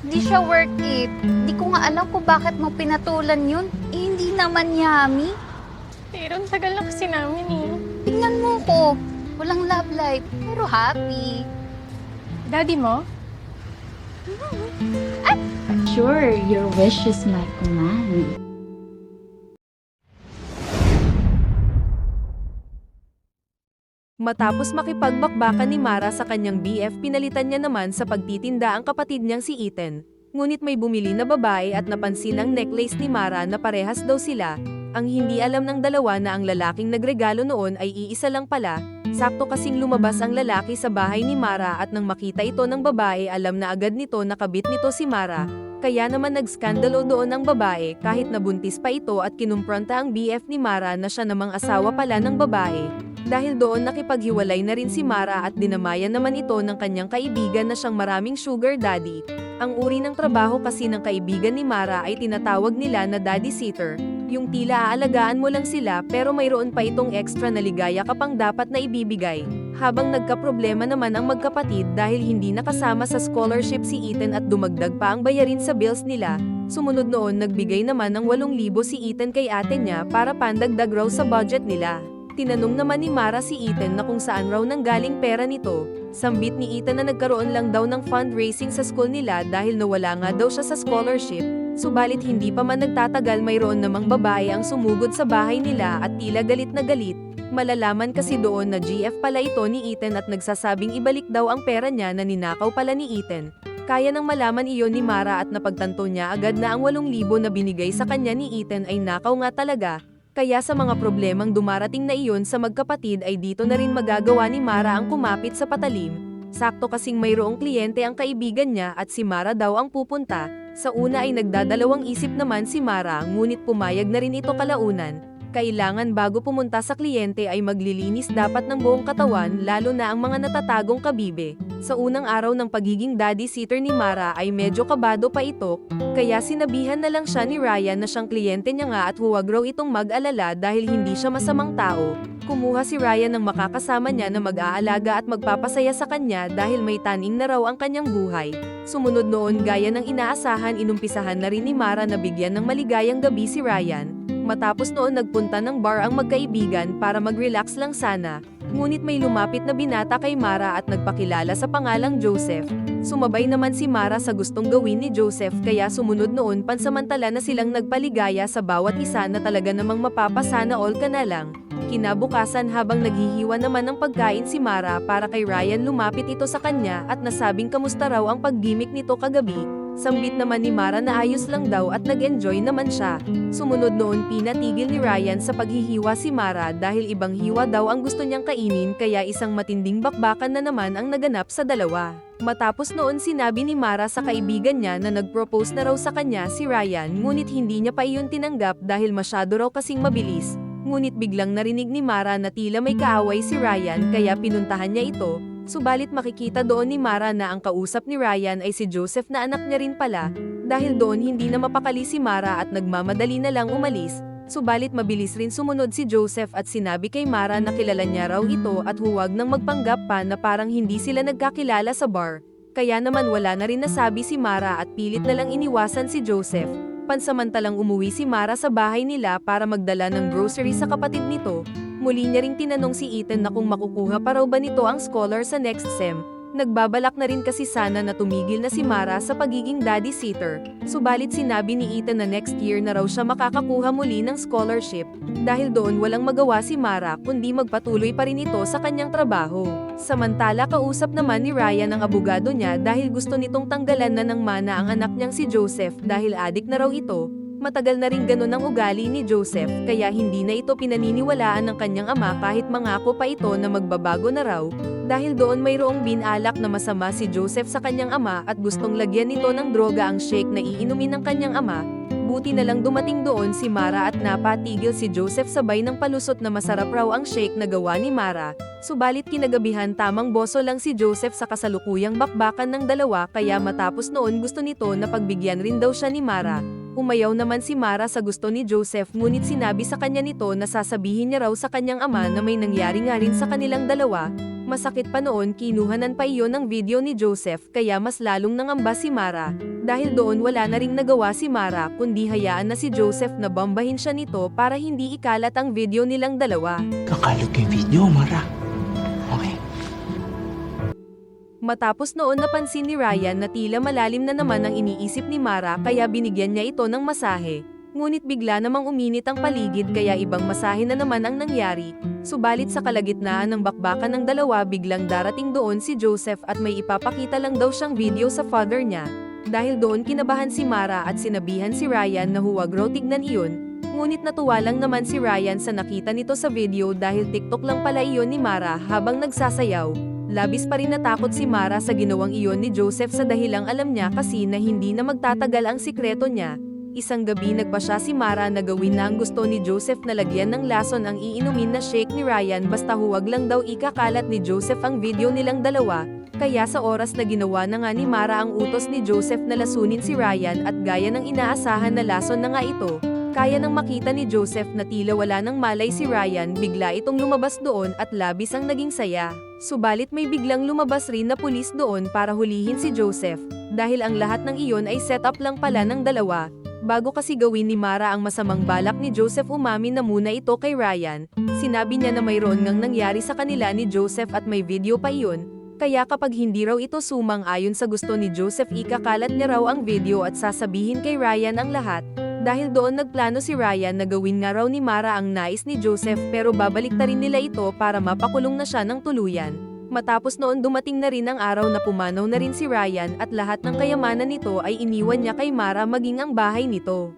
Di siya worth it. Di ko nga alam kung bakit mo pinatulan yun. Hindi naman yummy. Pero ang tagal na kasi namin eh. Tingnan mo ko. Walang love life, pero happy. Daddy mo? Sure, your wish is my command. Matapos makipagbakbakan ni Mara sa kanyang BF, pinalitan niya naman sa pagtitinda ang kapatid niyang si Ethan. Ngunit may bumili na babae at napansin ang necklace ni Mara na parehas daw sila. Ang hindi alam ng dalawa na ang lalaking nagregalo noon ay iisa lang pala. Sakto kasing lumabas ang lalaki sa bahay ni Mara at nang makita ito ng babae, alam na agad nito na kabit nito si Mara. Kaya naman nagskandalo doon ang babae kahit nabuntis pa ito at kinumpronta ang BF ni Mara na siya namang asawa pala ng babae. Dahil doon nakipaghiwalay na rin si Mara at dinamayan naman ito ng kanyang kaibigan na siyang maraming sugar daddy. Ang uri ng trabaho kasi ng kaibigan ni Mara ay tinatawag nila na daddy sitter. Yung tila aalagaan mo lang sila pero mayroon pa itong extra na ligaya ka pang dapat na ibibigay. Habang nagkaproblema naman ang magkapatid dahil hindi nakasama sa scholarship si Ethan at dumagdag pa ang bayarin sa bills nila, sumunod noon nagbigay naman ng 8,000 si Ethan kay ate niya para pandagdag raw sa budget nila. Tinanong naman ni Mara si Ethan na kung saan raw nanggaling pera nito. Sambit ni Ethan na nagkaroon lang daw ng fundraising sa school nila dahil nawala nga daw siya sa scholarship. Subalit hindi pa man nagtatagal mayroon namang babae ang sumugod sa bahay nila at tila galit na galit. Malalaman kasi doon na GF pala ito ni Ethan at nagsasabing ibalik daw ang pera niya na ninakaw pala ni Ethan. Kaya nang malaman iyon ni Mara at napagtanto niya agad na ang 8,000 na binigay sa kanya ni Ethan ay nakaw nga talaga. Kaya sa mga problemang dumarating na iyon sa magkapatid ay dito na rin magagawa ni Mara ang kumapit sa patalim. Sakto kasing mayroong kliyente ang kaibigan niya at si Mara daw ang pupunta. Sa una ay nagdadalawang isip naman si Mara ngunit pumayag na rin ito kalaunan. Kailangan bago pumunta sa kliyente ay maglilinis dapat ng buong katawan lalo na ang mga natatagong kabibe. Sa unang araw ng pagiging daddy sitter ni Mara ay medyo kabado pa ito, kaya sinabihan na lang siya ni Ryan na siyang kliyente niya nga at huwag raw itong mag-alala dahil hindi siya masamang tao. Kumuha si Ryan ng makakasama niya na mag-aalaga at magpapasaya sa kanya dahil may taning na raw ang kanyang buhay. Sumunod noon gaya ng inaasahan inumpisahan na rin ni Mara na bigyan ng maligayang gabi si Ryan. Matapos noon nagpunta ng bar ang magkaibigan para mag-relax lang sana. Ngunit may lumapit na binata kay Mara at nagpakilala sa pangalang Joseph. Sumabay naman si Mara sa gustong gawin ni Joseph kaya sumunod noon pansamantala na silang nagpaligaya sa bawat isa na talaga namang mapapasana all ka na lang. Kinabukasan habang naghihiwa naman ng pagkain si Mara para kay Ryan lumapit ito sa kanya at nasabing kamusta raw ang paggimik nito kagabi. Sambit naman ni Mara na ayos lang daw at nag-enjoy naman siya. Sumunod noon pinatigil ni Ryan sa paghihiwa si Mara dahil ibang hiwa daw ang gusto niyang kainin kaya isang matinding bakbakan na naman ang naganap sa dalawa. Matapos noon sinabi ni Mara sa kaibigan niya na nag-propose na raw sa kanya si Ryan ngunit hindi niya pa iyon tinanggap dahil masyado raw kasing mabilis. Ngunit biglang narinig ni Mara na tila may kaaway si Ryan kaya pinuntahan niya ito. Subalit makikita doon ni Mara na ang kausap ni Ryan ay si Joseph na anak niya rin pala, dahil doon hindi na mapakali si Mara at nagmamadali na lang umalis, subalit mabilis rin sumunod si Joseph at sinabi kay Mara na kilala niya raw ito at huwag nang magpanggap pa na parang hindi sila nagkakilala sa bar. Kaya naman wala na rin nasabi si Mara at pilit na lang iniwasan si Joseph. Pansamantalang umuwi si Mara sa bahay nila para magdala ng grocery sa kapatid nito. Muli niya ring tinanong si Ethan na kung makukuha pa raw ba nito ang scholar sa next sem. Nagbabalak na rin kasi sana na tumigil na si Mara sa pagiging daddy sitter. Subalit sinabi ni Ethan na next year na raw siya makakakuha muli ng scholarship. Dahil doon walang magawa si Mara kundi magpatuloy pa rin ito sa kanyang trabaho. Samantala kausap naman ni Ryan ang abogado niya dahil gusto nitong tanggalan na ng mana ang anak niyang si Joseph dahil adik na raw ito. Matagal na rin ganun ang ugali ni Joseph kaya hindi na ito pinaniniwalaan ng kanyang ama kahit mangako pa ito na magbabago na raw. Dahil doon mayroong binalak na masama si Joseph sa kanyang ama at gustong lagyan nito ng droga ang shake na iinumin ng kanyang ama. Buti na lang dumating doon si Mara at napatigil si Joseph sabay ng palusot na masarap raw ang shake na gawa ni Mara. Subalit kinagabihan tamang boso lang si Joseph sa kasalukuyang bakbakan ng dalawa kaya matapos noon gusto nito na pagbigyan rin daw siya ni Mara. Umayaw naman si Mara sa gusto ni Joseph ngunit sinabi sa kanya nito na sasabihin niya raw sa kanyang ama na may nangyari nga rin sa kanilang dalawa. Masakit pa noon kinuhanan pa iyon ng video ni Joseph kaya mas lalong nangamba si Mara. Dahil doon wala na ring nagawa si Mara kundi hayaan na si Joseph na bombahin siya nito para hindi ikalat ang video nilang dalawa. Kakalot yung video, Mara. Okay. Matapos noon napansin ni Ryan na tila malalim na naman ang iniisip ni Mara kaya binigyan niya ito ng masahe. Ngunit bigla namang uminit ang paligid kaya ibang masahe na naman ang nangyari. Subalit sa kalagitnaan ng bakbakan ng dalawa biglang darating doon si Joseph at may ipapakita lang daw siyang video sa father niya. Dahil doon kinabahan si Mara at sinabihan si Ryan na huwag raw tignan iyon. Ngunit natuwa lang naman si Ryan sa nakita nito sa video dahil TikTok lang pala iyon ni Mara habang nagsasayaw. Labis pa rin natakot si Mara sa ginawang iyon ni Joseph sa dahilang alam niya kasi na hindi na magtatagal ang sikreto niya. Isang gabi nagpasya si Mara na gawin na ang gusto ni Joseph na lagyan ng lason ang iinumin na shake ni Ryan basta huwag lang daw ikakalat ni Joseph ang video nilang dalawa. Kaya sa oras na ginawa na nga ni Mara ang utos ni Joseph na lasunin si Ryan at gaya ng inaasahan na lason na nga ito, kaya nang makita ni Joseph na tila wala nang malay si Ryan bigla itong lumabas doon at labis ang naging saya. Subalit may biglang lumabas rin na pulis doon para hulihin si Joseph, dahil ang lahat ng iyon ay setup lang pala ng dalawa. Bago kasi gawin ni Mara ang masamang balak ni Joseph umamin na muna ito kay Ryan. Sinabi niya na mayroon ngang nangyari sa kanila ni Joseph at may video pa iyon. Kaya kapag hindi raw ito sumang-ayon sa gusto ni Joseph ikakalat niya raw ang video at sasabihin kay Ryan ang lahat. Dahil doon nagplano si Ryan na gawin nga raw ni Mara ang nais ni Joseph pero babalik na rin nila ito para mapakulong na siya ng tuluyan. Matapos noon dumating na rin ang araw na pumanaw na rin si Ryan at lahat ng kayamanan nito ay iniwan niya kay Mara maging ang bahay nito.